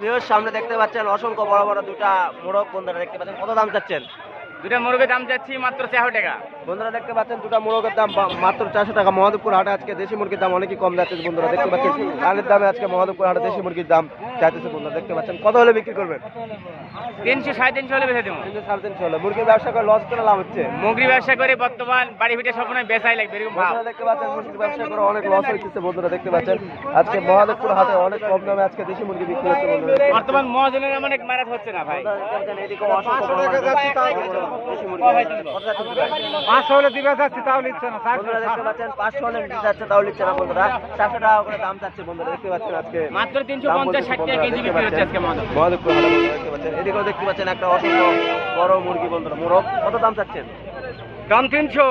প্রিয় সামনে দেখতে পাচ্ছেন অসংখ্য বড় বড় দুটা মোরগ বন্ধুরা দেখতে পাচ্ছেন। কত দাম চাচ্ছেন? দুটা মুরগির দাম যাচ্ছি মাত্র 400 টাকা। বন্ধুরা দেখতে পাচ্ছেন দুটা মোরগের দাম মাত্র 400 টাকা। মহাদেবপুর হাটে আজকে দেশি মুরগির দাম অনেকই কম যাচ্ছে বন্ধুরা দেখতে পাচ্ছেন। কানের দামে আজকে মহাদেবপুর হাটে দেশি মুরগির দাম চাইতেছে বন্ধুরা দেখতে পাচ্ছেন। কত হলে বিক্রি করবেন? 300 350 হলে বেচে দেবো। 300 হলে। মুরগির ব্যবসা করে লস করে লাভ হচ্ছে? মুরগি ব্যবসা করে বর্তমান বাড়ি ভিটে সব নয় বেচাই লাগবে এরকম ভাব। বন্ধুরা দেখতে পাচ্ছেন মুরগির ব্যবসা করে অনেক লস হচ্ছে বন্ধুরা দেখতে পাচ্ছেন। আজকে মহাদেবপুর হাটে অনেক কম দামে আজকে দেশি মুরগি বিক্রি হচ্ছে বন্ধুরা। বর্তমান মহাজনের অনেক মারাত হচ্ছে না ভাই। এদিকে অসংখ্য বড় বড় দেশি মুরগি। কত যাচ্ছে ভাই? 500 হলে দিবে যাচ্ছে তাও নিচ্ছে না। বন্ধুরা দেখতে পাচ্ছেন 500 হলে নিতে যাচ্ছে তাও নিচ্ছে না বন্ধুরা। 400 টাকা করে দাম চাচ্ছে বন্ধুরা দেখতে পাচ্ছেন। আজকে মাত্র 350 60 টাকা কেজি বিক্রি হচ্ছে আজকে মহাদেবপুর হাটে বন্ধুরা দেখতে পাচ্ছেন। এদিকেও দেখতে পাচ্ছেন একটা অসংখ্য বড় মুরগি বন্ধুরা মোরগ। কত দাম চাচ্ছেন? দাম 300।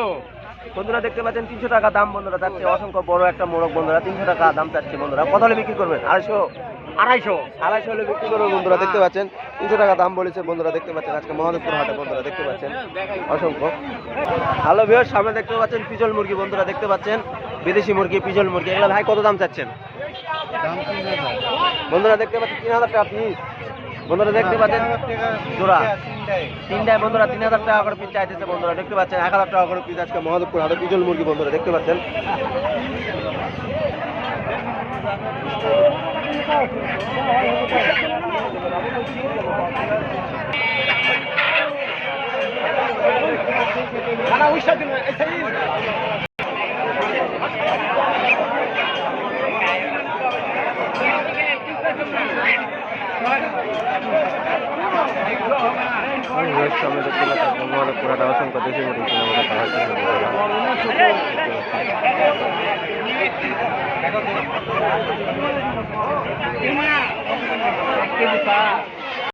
বন্ধুরা দেখতে পাচ্ছেন 300 টাকা দাম বন্ধুরা যাচ্ছে। অসংখ্য বড় একটা মোরগ বন্ধুরা 300 টাকা দাম চাচ্ছে বন্ধুরা। কত হলে বিক্রি করবেন? 250 হলে বিক্রি করবেন বন্ধুরা দেখতে পাচ্ছেন। 300 টাকা দাম বলেছে বন্ধুরা দেখতে পাচ্ছেন আজকে মহাদেবপুর হাটে বন্ধুরা দেখতে পাচ্ছেন অসংখ্য। হ্যালো ভিউয়ার্স, সামনে দেখতে পাচ্ছেন পিজল মুরগি বন্ধুরা দেখতে পাচ্ছেন। বিদেশি মুরগি পিজল মুরগি। এগুলো ভাই কত দাম চাচ্ছেন? বন্ধুরা দেখতে পাচ্ছেন 3000 টাকা পিস। বন্ধুরা দেখতে পাচ্ছেন জোড়া তিনটায় বন্ধুরা 3000 টাকা করে পিস চাইতেছে বন্ধুরা দেখতে পাচ্ছেন। 1000 টাকা করে পিস আজকে মহাদেবপুর হাটে পিজল মুরগি বন্ধুরা দেখতে পাচ্ছেন। সামনে দেখতে পাচ্ছেন মহাদেবপুর হাটে অসংখ্য দেশি মুরগি কেনা